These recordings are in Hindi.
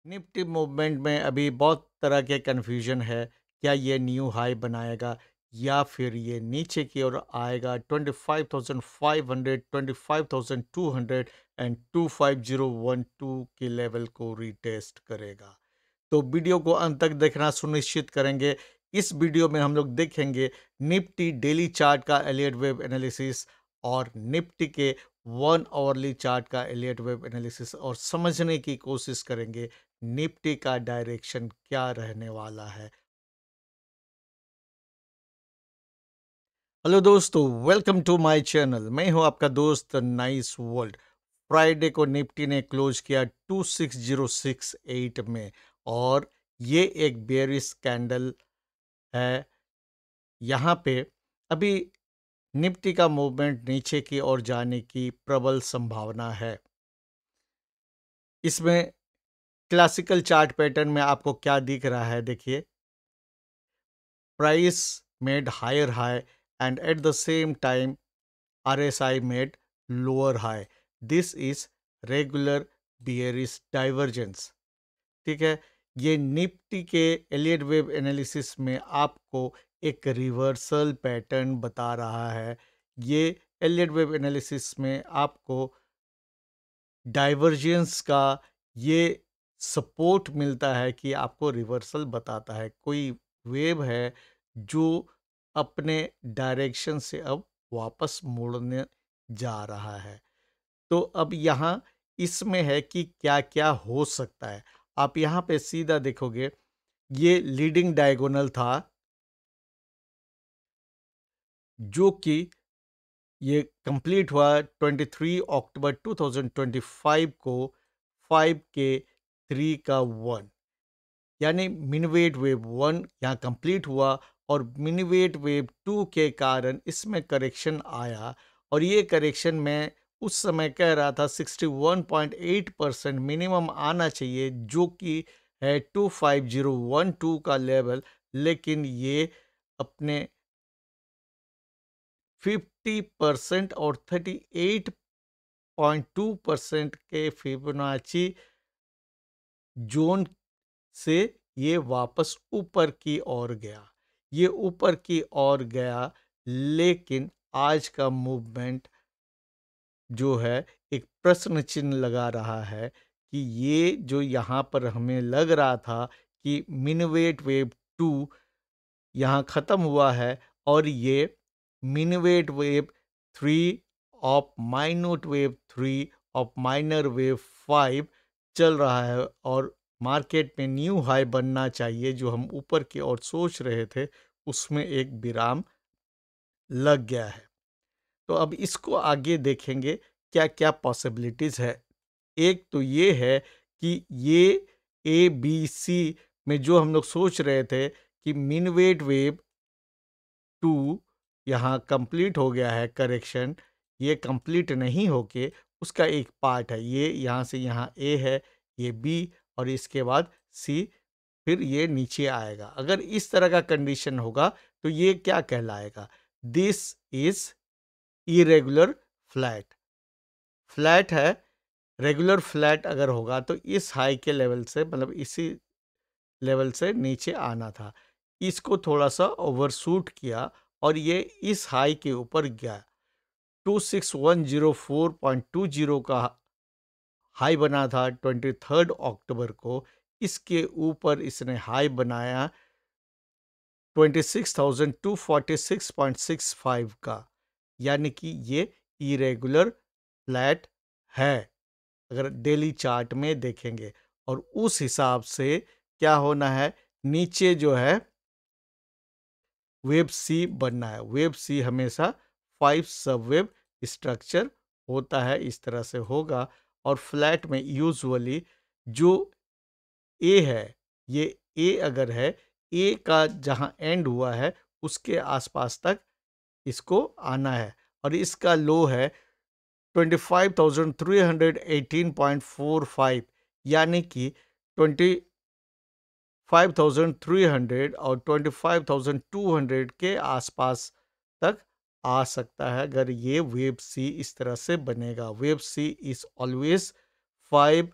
निफ्टी मूवमेंट में अभी बहुत तरह के कन्फ्यूजन है। क्या ये न्यू हाई बनाएगा या फिर ये नीचे की ओर आएगा? 25,500, 25,200 एंड 25012 के लेवल को रीटेस्ट करेगा। तो वीडियो को अंत तक देखना सुनिश्चित करेंगे। इस वीडियो में हम लोग देखेंगे निफ्टी डेली चार्ट का एलियट वेव एनालिसिस और निफ्टी के 1 आवरली चार्ट का एलियट वेव एनालिसिस, और समझने की कोशिश करेंगे निफ्टी का डायरेक्शन क्या रहने वाला है। हेलो दोस्तों, वेलकम टू माय चैनल। मैं हूं आपका दोस्त नाइस वर्ल्ड। फ्राइडे को निफ्टी ने क्लोज किया 26068 में, और ये एक बेयरिश कैंडल है। यहाँ पे अभी निफ्टी का मूवमेंट नीचे की ओर जाने की प्रबल संभावना है। इसमें क्लासिकल चार्ट पैटर्न में आपको क्या दिख रहा है, देखिए। Price made higher high and at the same time RSI made lower high. This is regular bearish divergence. ठीक है। ये निफ्टी के एलियट वेव एनालिसिस में आपको एक रिवर्सल पैटर्न बता रहा है। ये एलियट वेव एनालिसिस में आपको डाइवर्जेंस का ये सपोर्ट मिलता है कि आपको रिवर्सल बताता है। कोई वेव है जो अपने डायरेक्शन से अब वापस मुड़ने जा रहा है। तो अब यहाँ इसमें है कि क्या क्या हो सकता है। आप यहाँ पे सीधा देखोगे, ये लीडिंग डायगोनल था जो कि ये कंप्लीट हुआ 23 अक्टूबर 2025 को 5 के 3 का 1, यानी मिनवेट वेव 1 यहाँ कंप्लीट हुआ, और मिनवेट वेव 2 के कारण इसमें करेक्शन आया। और ये करेक्शन मैं उस समय कह रहा था 61.8% मिनिमम आना चाहिए, जो कि है 25012 का लेवल। लेकिन ये अपने 50% और 38.2% के फिबोनाची जोन से ये वापस ऊपर की ओर गया। ये ऊपर की ओर गया, लेकिन आज का मूवमेंट जो है एक प्रश्न चिन्ह लगा रहा है कि ये जो यहाँ पर हमें लग रहा था कि मिनवेट वेव 2 यहाँ ख़त्म हुआ है, और ये minuette wave 3 of minute wave 3 of minor wave 5 चल रहा है, और मार्केट में न्यू हाई बनना चाहिए जो हम ऊपर की ओर सोच रहे थे, उसमें एक विराम लग गया है। तो अब इसको आगे देखेंगे क्या क्या पॉसिबिलिटीज़ है। एक तो ये है कि ये ABC में जो हम लोग सोच रहे थे कि मिनवेट वेव 2 यहाँ कंप्लीट हो गया है करेक्शन, ये कंप्लीट नहीं होके उसका एक पार्ट है। ये यहाँ से यहाँ A है, ये B, और इसके बाद C, फिर ये नीचे आएगा। अगर इस तरह का कंडीशन होगा तो ये क्या कहलाएगा? This is irregular flat. Flat है। रेगुलर फ्लैट अगर होगा तो इस हाई के लेवल से, मतलब इसी लेवल से नीचे आना था। इसको थोड़ा सा ओवरशूट किया और ये इस हाई के ऊपर गया। 26104.20 का हाई बना था 23 अक्टूबर को। इसके ऊपर इसने हाई बनाया 26,246.65 का, यानी कि ये इरेगुलर फ्लैट है अगर डेली चार्ट में देखेंगे। और उस हिसाब से क्या होना है, नीचे जो है वेब सी बनना है। वेब सी हमेशा 5 सब वेब स्ट्रक्चर होता है, इस तरह से होगा। और फ्लैट में यूजुअली जो ए है, ये ए अगर है, ए का जहाँ एंड हुआ है उसके आसपास तक इसको आना है। और इसका लो है 25,318.45, यानी कि 25,300 और 25,200 के आसपास तक आ सकता है अगर ये वेब सी इस तरह से बनेगा। Wave C is always 5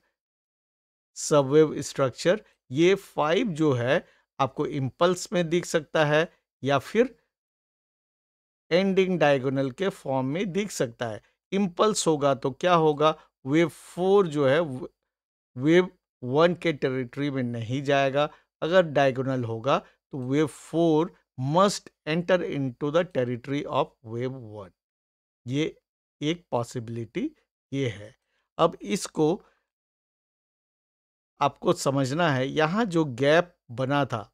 subwave structure. ये 5 जो है आपको इम्पल्स में दिख सकता है या फिर एंडिंग डायगोनल के फॉर्म में दिख सकता है। इम्पल्स होगा तो क्या होगा, वेव 4 जो है वेव 1 के टेरिटरी में नहीं जाएगा। अगर डायगोनल होगा तो wave 4 must enter into the territory of wave 1। ये एक पॉसिबिलिटी ये है। अब इसको आपको समझना है, यहाँ जो गैप बना था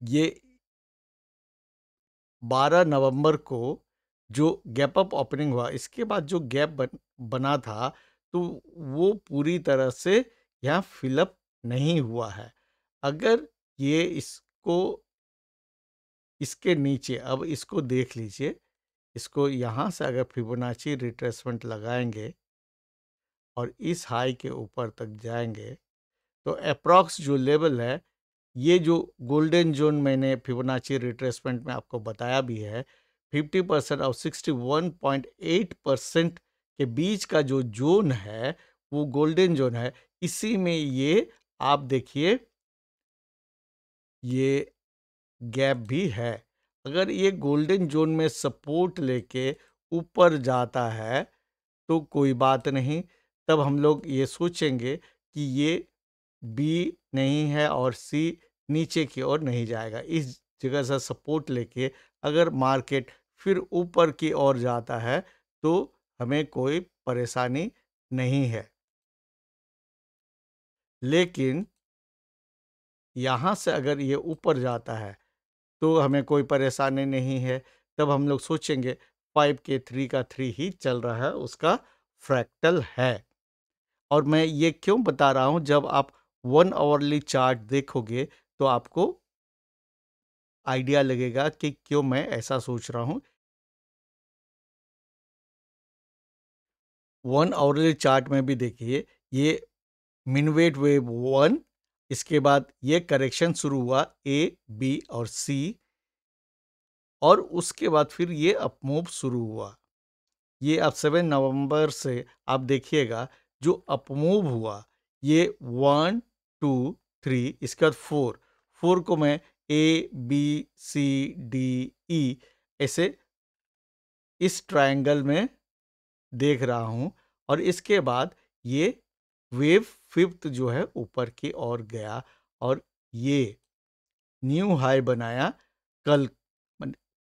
ये 12 नवंबर को जो गैप अप ओपनिंग हुआ, इसके बाद जो बना था तो वो पूरी तरह से यहाँ फिलअप नहीं हुआ है। अगर ये इसके नीचे, अब इसको देख लीजिए, इसको यहाँ से अगर फिबोनाची रिट्रेसमेंट लगाएंगे और इस हाई के ऊपर तक जाएंगे तो अप्रॉक्स जो लेवल है, ये जो गोल्डन जोन मैंने फिबोनाची रिट्रेसमेंट में आपको बताया भी है, 50% और 61.8% के बीच का जो जोन है वो गोल्डन जोन है। इसी में ये आप देखिए ये गैप भी है। अगर ये गोल्डन जोन में सपोर्ट लेके ऊपर जाता है तो कोई बात नहीं, तब हम लोग ये सोचेंगे कि ये बी नहीं है और सी नीचे की ओर नहीं जाएगा। इस जगह से सपोर्ट लेके अगर मार्केट फिर ऊपर की ओर जाता है तो हमें कोई परेशानी नहीं है। लेकिन यहाँ से अगर ये ऊपर जाता है तो हमें कोई परेशानी नहीं है। तब हम लोग सोचेंगे 5 के 3 का 3 ही चल रहा है, उसका फ्रैक्टल है। और मैं ये क्यों बता रहा हूँ, जब आप 1 आवरली चार्ट देखोगे तो आपको आइडिया लगेगा कि क्यों मैं ऐसा सोच रहा हूँ। 1 आवरली चार्ट में भी देखिए, ये मिनवेट वेव 1, इसके बाद ये करेक्शन शुरू हुआ ए, बी और सी, और उसके बाद फिर ये अपमूव शुरू हुआ। ये अब 7 नवंबर से आप देखिएगा जो अपमूव हुआ, ये 1 2 3, इसके बाद 4 को मैं A B C D E ऐसे इस ट्रायंगल में देख रहा हूँ। और इसके बाद ये वेव 5th जो है ऊपर की ओर गया और ये न्यू हाई बनाया कल,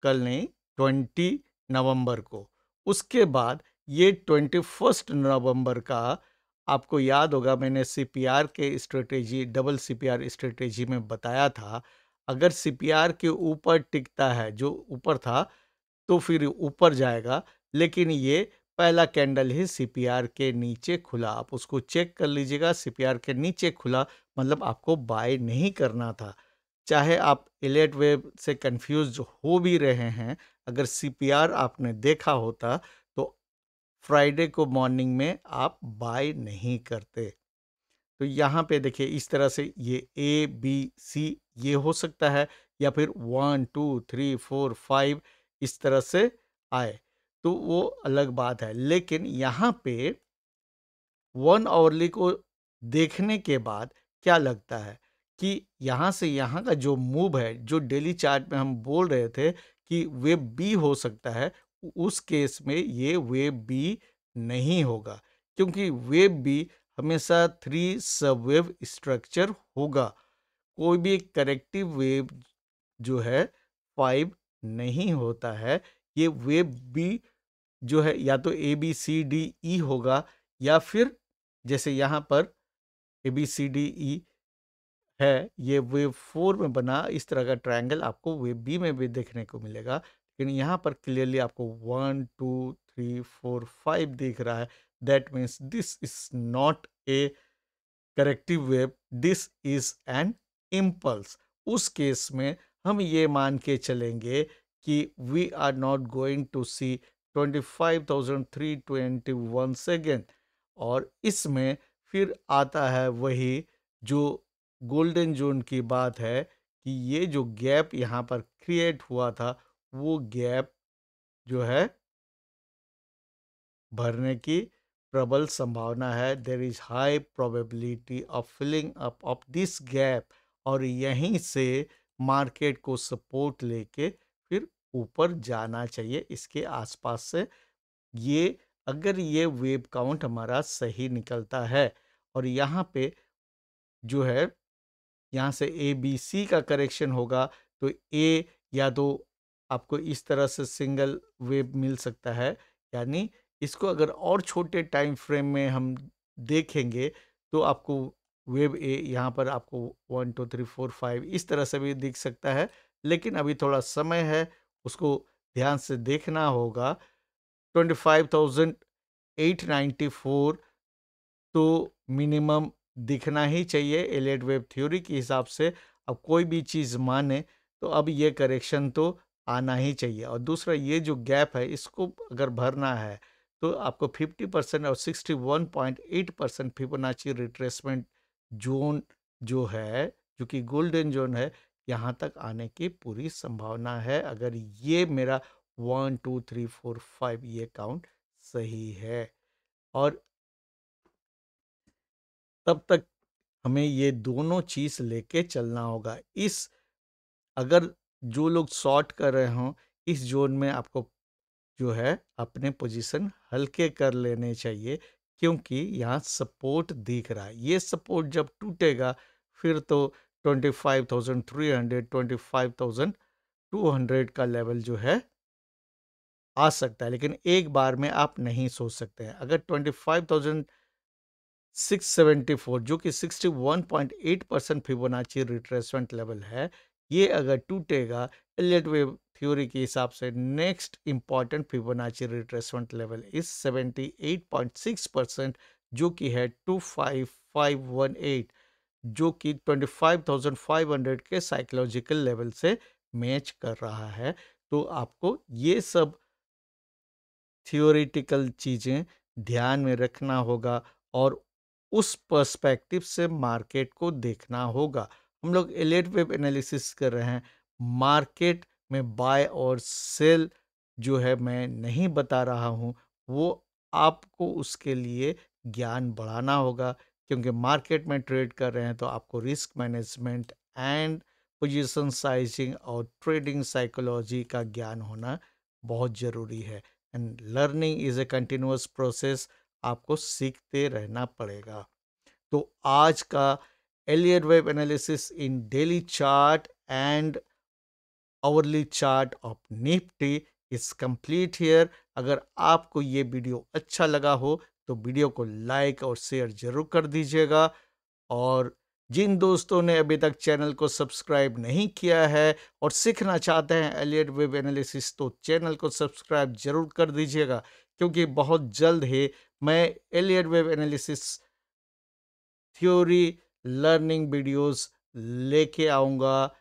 कल नहीं, 20 नवंबर को। उसके बाद ये 21 नवंबर का, आपको याद होगा मैंने सीपीआर के स्ट्रेटेजी, डबल सीपीआर स्ट्रेटेजी में बताया था, अगर सीपीआर के ऊपर टिकता है, जो ऊपर था, तो फिर ऊपर जाएगा। लेकिन ये पहला कैंडल ही सीपीआर के नीचे खुला, आप उसको चेक कर लीजिएगा। सीपीआर के नीचे खुला मतलब आपको बाय नहीं करना था। चाहे आप एलियट वेव से कंफ्यूज हो भी रहे हैं, अगर सीपीआर आपने देखा होता तो फ्राइडे को मॉर्निंग में आप बाय नहीं करते। तो यहाँ पे देखिए इस तरह से ये ए बी सी ये हो सकता है, या फिर 1 2 3 4 5 इस तरह से आए तो वो अलग बात है। लेकिन यहाँ पे 1 आवरली को देखने के बाद क्या लगता है कि यहाँ से यहाँ का जो मूव है, जो डेली चार्ट में हम बोल रहे थे कि वेव बी हो सकता है, उस केस में ये वेव बी नहीं होगा, क्योंकि वेव बी हमेशा 3 सबवेव स्ट्रक्चर होगा। कोई भी करेक्टिव वेव जो है 5 नहीं होता है। ये वेव बी जो है या तो A B C D E होगा, या फिर जैसे यहाँ पर A B C D E है, ये वेव 4 में बना इस तरह का ट्रायंगल आपको वेव बी में भी देखने को मिलेगा। लेकिन यहाँ पर क्लियरली आपको 1 2 3 4 5 दिख रहा है। That means this is not a corrective wave, this is an impulse. उस केस में हम ये मान के चलेंगे कि we are not going to see 25,321 second. और इसमें फिर आता है वही जो गोल्डन जोन की बात है कि ये जो गैप यहाँ पर क्रिएट हुआ था, वो गैप जो है भरने की प्रबल संभावना है, there is high probability of filling up of this gap, और यहीं से मार्केट को सपोर्ट लेके फिर ऊपर जाना चाहिए इसके आसपास से। ये अगर ये वेव काउंट हमारा सही निकलता है, और यहाँ पे जो है यहाँ से ए बी सी का करेक्शन होगा, तो ए या तो आपको इस तरह से सिंगल वेव मिल सकता है, यानी इसको अगर और छोटे टाइम फ्रेम में हम देखेंगे तो आपको वेव ए यहाँ पर आपको 1 2 3 4 5 इस तरह से भी दिख सकता है, लेकिन अभी थोड़ा समय है, उसको ध्यान से देखना होगा। 25,894 तो मिनिमम दिखना ही चाहिए एलियट वेव थ्योरी के हिसाब से। अब कोई भी चीज़ माने तो अब ये करेक्शन तो आना ही चाहिए। और दूसरा, ये जो गैप है इसको अगर भरना है तो आपको 50% और 61.8% फिबोनाची रिट्रेसमेंट जोन जो है, जो कि गोल्डन जोन है, यहाँ तक आने की पूरी संभावना है, अगर ये मेरा 1 2 3 4 5 ये काउंट सही है। और तब तक हमें ये दोनों चीज़ लेके चलना होगा। इस अगर जो लोग शॉर्ट कर रहे हों, इस जोन में आपको जो है अपने पोजीशन हल्के कर लेने चाहिए, क्योंकि यहाँ सपोर्ट दिख रहा है। ये सपोर्ट जब टूटेगा फिर तो 25,300 25,200 का लेवल जो है आ सकता है, लेकिन एक बार में आप नहीं सोच सकते हैं। अगर 25,674 जो कि 61.8% फिबोनाची रिट्रेसमेंट लेवल है, ये अगर टूटेगा, एलियट वेव थ्योरी के हिसाब से next important Fibonacci retracement level is 78.6%, जो कि है 25518, जो कि 25,500 के साइकोलॉजिकल लेवल से मैच कर रहा है। तो आपको ये सब थियोरेटिकल चीज़ें ध्यान में रखना होगा और उस पर्सपेक्टिव से मार्केट को देखना होगा। हम लोग एलियट वेव एनालिसिस कर रहे हैं, मार्केट में बाय और सेल जो है मैं नहीं बता रहा हूँ, वो आपको उसके लिए ज्ञान बढ़ाना होगा, क्योंकि मार्केट में ट्रेड कर रहे हैं तो आपको risk management and position sizing और ट्रेडिंग साइकोलॉजी का ज्ञान होना बहुत ज़रूरी है। And learning is a continuous process, आपको सीखते रहना पड़ेगा। तो आज का Elliott wave analysis in daily chart and hourly chart of Nifty is complete here. अगर आपको ये वीडियो अच्छा लगा हो तो वीडियो को लाइक और शेयर जरूर कर दीजिएगा, और जिन दोस्तों ने अभी तक चैनल को सब्सक्राइब नहीं किया है और सीखना चाहते हैं एलियट वेव एनालिसिस, तो चैनल को सब्सक्राइब जरूर कर दीजिएगा, क्योंकि बहुत जल्द ही मैं Elliott wave analysis theory learning videos लेके आऊँगा।